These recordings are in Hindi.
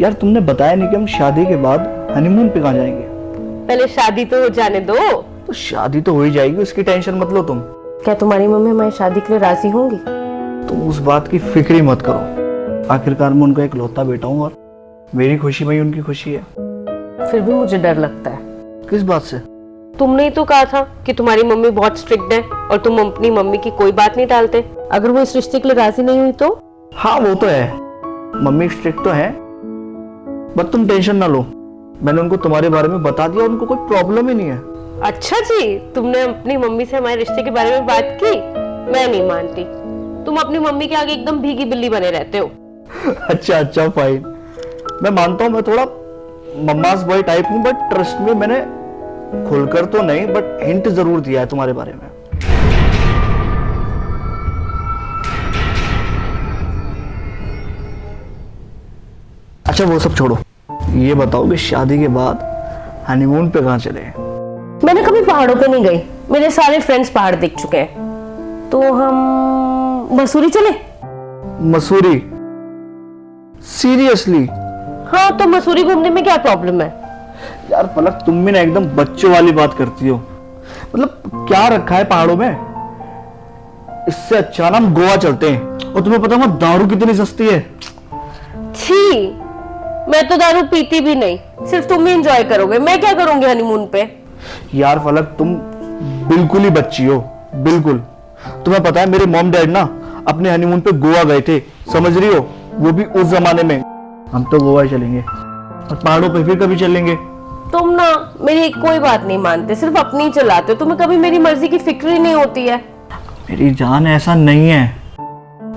यार तुमने बताया नहीं कि हम शादी के बाद हनीमून पे कहाँ जाएंगे। पहले शादी तो हो जाने दो। तो शादी तो हो ही जाएगी, उसकी टेंशन मत लो तुम। क्या तुम्हारी मम्मी हमारी शादी के लिए राजी होंगी? तुम उस बात की फिक्र ही मत करो। आखिरकार मैं उनका इकलौता बेटा हूँ और मेरी खुशी में ही उनकी खुशी है। फिर भी मुझे डर लगता है। किस बात से? तुमने ही तो कहा था कि तुम्हारी मम्मी बहुत स्ट्रिक्ट है और तुम अपनी मम्मी की कोई बात नहीं टालते। अगर वो इस रिश्ते के लिए राजी नहीं हुई तो? हाँ वो तो है, मम्मी स्ट्रिक्ट तो है, बट तुम टेंशन ना लो। मैंने उनको तुम्हारे बारे में बता दिया, उनको कोई प्रॉब्लम ही नहीं है। अच्छा जी, तुमने अपनी मम्मी से हमारे रिश्ते के बारे में बात की? मैं नहीं मानती। तुम अपनी मम्मी के आगे एकदम भीगी बिल्ली बने रहते हो। अच्छा फाइन, मैं मानता हूँ मैं थोड़ा मम्मास बॉय टाइप हूँ, बट ट्रस्ट में मैंने खुलकर तो नहीं बट हिंट जरूर दिया है तुम्हारे बारे में। अच्छा वो सब छोड़ो, ये बताओ कि शादी के बाद हनीमून पे कहाँ चले? मैंने कभी पहाड़ों पे नहीं गई, मेरे सारे फ्रेंड्स पहाड़ देख चुके हैं। तो हम मसूरी चले? मसूरी? सीरियसली? हाँ, तो मसूरी घूमने में क्या प्रॉब्लम है? यार पलक, तुम भी ना एकदम बच्चों वाली बात करती हो। मतलब क्या रखा है पहाड़ों में? इससे अच्छा ना हम गोवा चलते हैं। और तुम्हें पता है दारू कितनी सस्ती है। छी, मैं तो दारू पीती भी नहीं, सिर्फ तुम ही एंजॉय करोगे, मैं क्या करूंगी हनीमून पे? यार फलक, तुम बिल्कुल ही बच्ची हो, बिल्कुल। तुम्हें पता है मेरे मॉम डैड ना अपने हनीमून पे गोवा गए थे, समझ रही हो? वो भी उस जमाने में। हम तो गोवा चलेंगे और पहाड़ों पे फिर कभी चलेंगे। तुम ना मेरी कोई बात नहीं मानते, सिर्फ अपनी ही चलाते हो। तुम्हें कभी मेरी मर्जी की फिक्र ही नहीं होती है। मेरी जान, ऐसा नहीं है।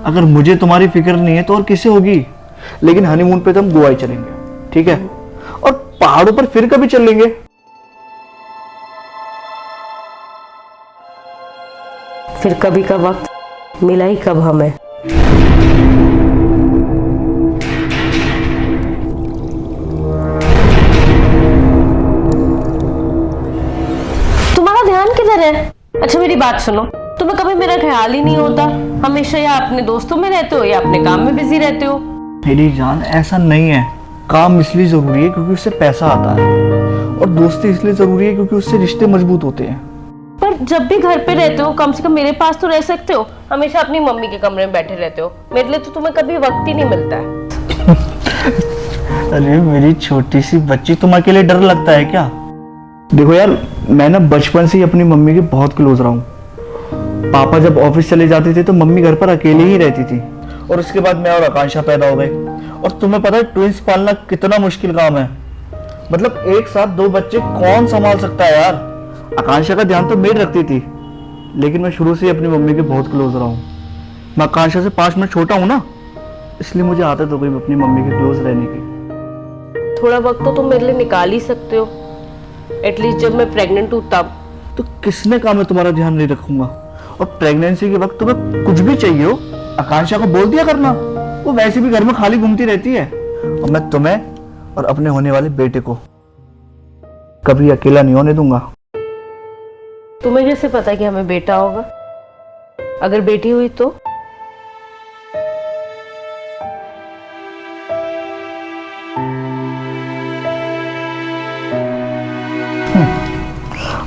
अगर मुझे तुम्हारी फिक्र नहीं है तो और किसे होगी? लेकिन हनीमून पे तो हम गोवा ही चलेंगे, ठीक है? और पहाड़ों पर फिर कभी चलेंगे। फिर कभी का वक्त मिला ही कब हमें। तुम्हारा ध्यान किधर है? अच्छा मेरी बात सुनो, तुम्हें कभी मेरा ख्याल ही नहीं होता। हमेशा या अपने दोस्तों में रहते हो या अपने काम में बिजी रहते हो। मेरी जान, ऐसा नहीं है। काम इसलिए जरूरी है क्योंकि उससे पैसा आता है, और दोस्ती इसलिए जरूरी है क्योंकि उससे रिश्ते मजबूत होते हैं। पर जब भी घर पे रहते हो कम से कम मेरे पास तो रह सकते हो। हमेशा अपनी मम्मी के कमरे में बैठे रहते हो, मेरे लिए तो तुम्हें कभी वक्त ही नहीं मिलता है। अरे मेरी छोटी सी बच्ची, तुम अकेले डर लगता है क्या? देखो यार, मैं ना बचपन से ही अपनी मम्मी के बहुत क्लोज रहा हूँ। पापा जब ऑफिस चले जाते थे तो मम्मी घर पर अकेले ही रहती थी, और उसके बाद मैं और आकांक्षा पैदा हो गए। और तुम्हें पता है ट्विंस पालना कितना मुश्किल काम है। मतलब एक साथ दो बच्चे कौन संभाल सकता है यार? आकांक्षा का ध्यान तो मेरी रखती थी, लेकिन मैं शुरू से अपनी मम्मी के बहुत क्लोज रहा हूँ। मैं आकांक्षा से 5 मिनट छोटा हूँ ना, इसलिए मुझे आदत हो गई अपनी मम्मी के क्लोज रहने की। थोड़ा वक्त तो तुम मेरे लिए निकाल ही सकते हो, एटलीस्ट जब मैं प्रेग्नेंट हूँ तब। तो किसने कहा मैं तुम्हारा ध्यान नहीं रखूंगा? और प्रेगनेंसी के वक्त तुम्हें कुछ भी चाहिए हो, आकांक्षा को बोल दिया करना। वो वैसे भी घर में खाली घूमती रहती है। और मैं तुम्हें और अपने होने वाले बेटे को कभी अकेला नहीं होने दूंगा। तुम्हें कैसे पता कि हमें बेटा होगा? अगर बेटी हुई तो?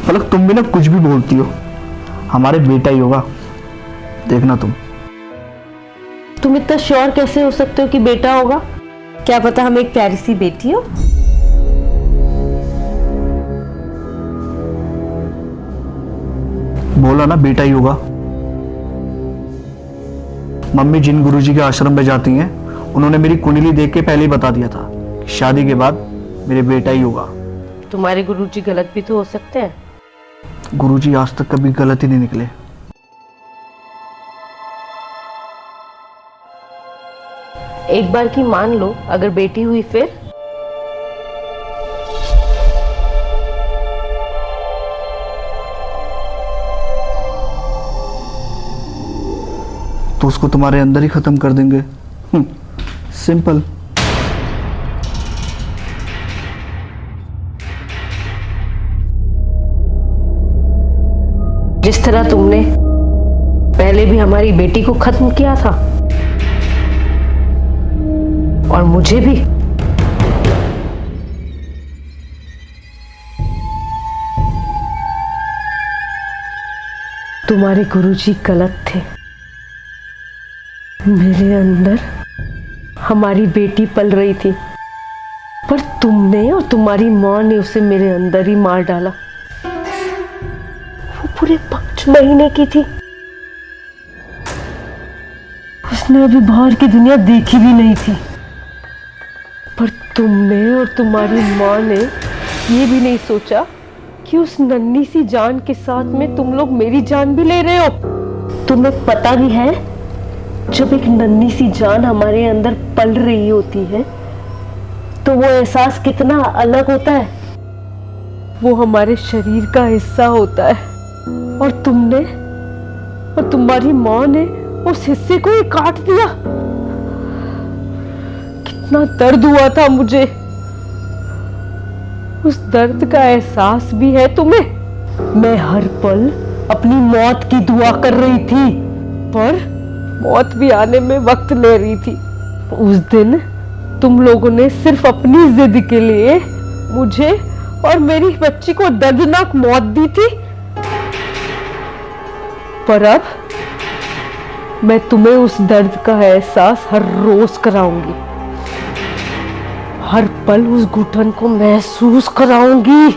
फलक, तुम भी ना कुछ भी बोलती हो। हमारे बेटा ही होगा, देखना तुम इतना श्योर कैसे हो सकते हो कि बेटा होगा? क्या पता हमें एक प्यारी सी बेटी हो। बोला ना बेटा ही होगा। मम्मी जिन गुरुजी के आश्रम में जाती हैं, उन्होंने मेरी कुंडली देख के पहले ही बता दिया था कि शादी के बाद मेरे बेटा ही होगा। तुम्हारे गुरुजी गलत भी तो हो सकते हैं। गुरुजी आज तक कभी गलत ही नहीं निकले। एक बार की मान लो, अगर बेटी हुई फिर? तो उसको तुम्हारे अंदर ही खत्म कर देंगे। सिंपल। जिस तरह तुमने पहले भी हमारी बेटी को खत्म किया था और मुझे भी, तुम्हारे गुरुजी गलत थे। मेरे अंदर हमारी बेटी पल रही थी, पर तुमने और तुम्हारी माँ ने उसे मेरे अंदर ही मार डाला। वो पूरे 5 महीने की थी। उसने अभी बाहर की दुनिया देखी भी नहीं थी। पर तुमने और तुम्हारी माँ ने ये भी नहीं सोचा कि उस नन्ही सी जान के साथ में तुम लोग मेरी जान भी ले रहे हो। तुम्हें पता भी है, जब एक नन्ही सी जान हमारे अंदर पल रही होती है तो वो एहसास कितना अलग होता है। वो हमारे शरीर का हिस्सा होता है, और तुमने और तुम्हारी माँ ने उस हिस्से को ही काट दिया। कितना दर्द हुआ था मुझे। उस दर्द का एहसास भी है तुम्हें। मैं हर पल अपनी मौत की दुआ कर रही थी, पर मौत भी आने में वक्त ले रही थी। उस दिन तुम लोगों ने सिर्फ अपनी जिद के लिए मुझे और मेरी बच्ची को दर्दनाक मौत दी थी। पर अब मैं तुम्हें उस दर्द का एहसास हर रोज कराऊंगी। हर पल उस घुटन को महसूस कराऊंगी।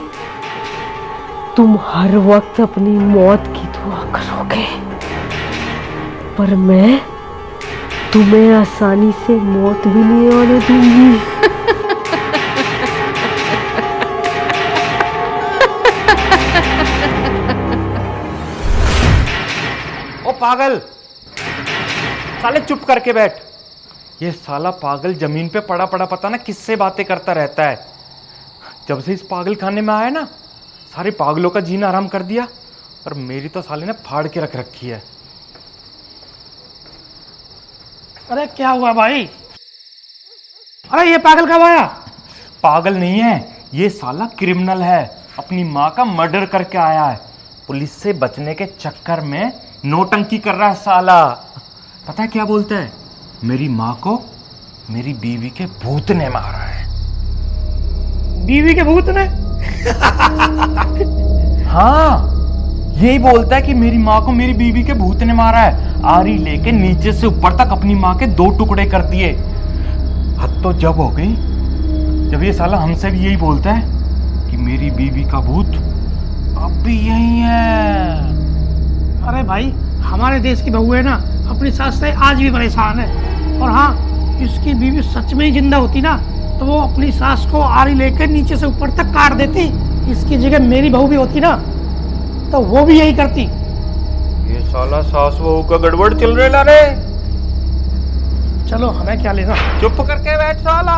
तुम हर वक्त अपनी मौत की दुआ करोगे, पर मैं तुम्हें आसानी से मौत भी नहीं आने दूंगी। ओ पागल, साले चुप करके बैठ। ये साला पागल जमीन पे पड़ा पड़ा पता ना किससे बातें करता रहता है। जब से इस पागल खाने में आया ना, सारे पागलों का जीना आराम कर दिया, और मेरी तो साले ने फाड़ के रख रखी है। अरे क्या हुआ भाई? अरे ये पागल कब आया? पागल नहीं है, ये साला क्रिमिनल है। अपनी माँ का मर्डर करके आया है। पुलिस से बचने के चक्कर में नोटंकी कर रहा है साला। पता है क्या बोलता है? मेरी माँ को मेरी बीवी के भूत ने मारा है। बीवी के भूत ने? हाँ, यही बोलता है कि मेरी माँ को मेरी बीवी के भूत ने मारा है। आरी लेके नीचे से ऊपर तक अपनी माँ के 2 टुकड़े कर दिए। हद तो जब हो गई जब ये साला हमसे भी यही बोलता है कि मेरी बीवी का भूत अब भी यही है। अरे भाई, हमारे देश की बहू है ना, अपनी सास से आज भी परेशान है। और हाँ, इसकी बीवी सच में ही जिंदा होती ना, तो वो अपनी सास को आरी लेकर नीचे से ऊपर तक काट देती। इसकी जगह मेरी बहू भी होती ना, तो वो भी यही करती। ये साला सास बहू का गड़बड़ चल रहा रे। चलो, हमें क्या लेना। चुप करके बैठ साला।